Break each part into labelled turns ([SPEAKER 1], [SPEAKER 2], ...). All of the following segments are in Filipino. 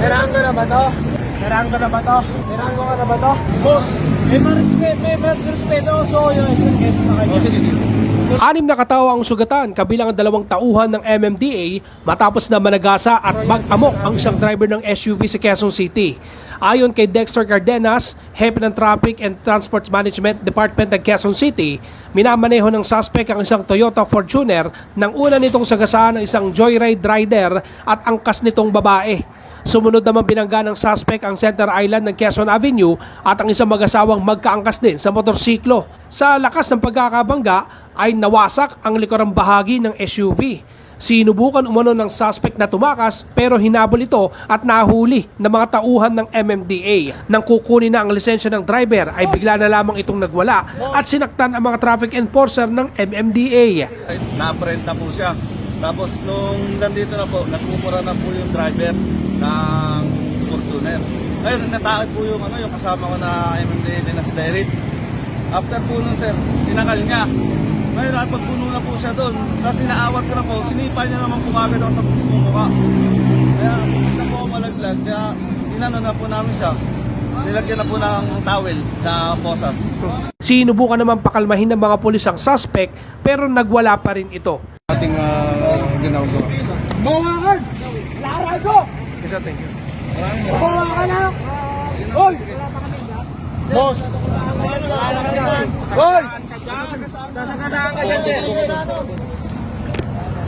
[SPEAKER 1] Tirahan ko na ba to? Tirahan ko na ba to? Tirahan ko na ba to? Boss, may mas respeto so yung SMS sa kanya.
[SPEAKER 2] Anim na katao ang sugatan kabilang ang 2 tauhan ng MMDA matapos na managasa at mag-amok ang isang driver ng SUV sa Quezon City. Ayon kay Dexter Cardenas, Hepe ng Traffic and Transport Management Department ng Quezon City, minamaneho ng suspect ang isang Toyota Fortuner nang una nitong sagasaan ng isang joyride rider at angkas nitong babae. Sumunod naman binangga ng suspect ang Center Island ng Quezon Avenue at ang isang mag-asawang magkaangkas din sa motorsiklo. Sa lakas ng pagkakabangga ay nawasak ang likurang bahagi ng SUV. Sinubukan umano ng suspect na tumakas pero hinabol ito at nahuli ng mga tauhan ng MMDA. Nang kukunin na ang lisensya ng driver ay bigla na lamang itong nagwala at sinaktan ang mga traffic enforcer ng MMDA.
[SPEAKER 3] Na-apprehend na po siya. Tapos nung nandito na po, nagmumura na po yung driver ng Fortuner. Ngayon, natakot po yung kasama ko na MMDA din na si Derek. After po nun sir, tinakal niya. Ngayon, pagpuno na po siya doon. Tapos inaawat ko na po, sinipa niya naman po kagad ako sa mismong mukha. Kaya, hindi na po ako malaglag. Kaya, inano na po namin siya. Nilagyan na po ng towel na posas.
[SPEAKER 2] Sinubukan naman pakalmahin ng mga pulis ang suspect pero nagwala pa rin ito.
[SPEAKER 3] Ating ginagawa.
[SPEAKER 1] Mawakan! Laray ko!
[SPEAKER 2] Isa, thank you.
[SPEAKER 1] Mawakan na! Hoy! Boss! Hoy! Sasakadaan ka dyan eh!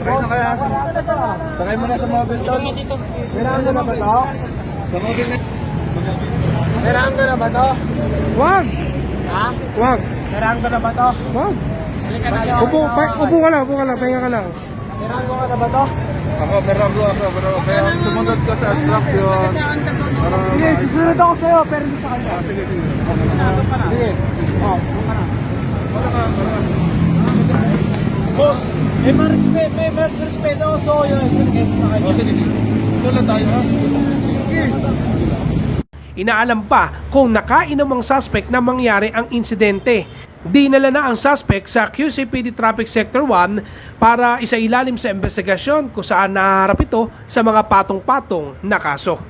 [SPEAKER 3] Sakay na kaya. Sakay mo na sa mobile tol.
[SPEAKER 1] Tirahan ko na ba to?
[SPEAKER 3] Sa mobile na.
[SPEAKER 1] Tirahan ko na ba to?
[SPEAKER 2] Wag!
[SPEAKER 1] Ha?
[SPEAKER 2] Wag!
[SPEAKER 1] Tirahan ko na ba to?
[SPEAKER 2] Wag!
[SPEAKER 1] Halika na.
[SPEAKER 2] Upo ka lang, pahinga ka lang.
[SPEAKER 1] Tirahan ko na ba to?
[SPEAKER 3] Ako, pero kaya sumunod ka sa attraction.
[SPEAKER 1] Sige, susunod ako sa'yo, pero hindi sa kanya.
[SPEAKER 3] Sige.
[SPEAKER 1] Sige. Oh, boss, may mas respeto so yung SMS sa kanya.
[SPEAKER 3] Tulad tayo ha.
[SPEAKER 2] Inaalam pa kung nakainom ang suspect na mangyari ang insidente. Dinala na ang suspect sa QCPD Traffic Sector 1 para isailalim sa investigasyon kung saan naharap ito sa mga patong-patong na kaso.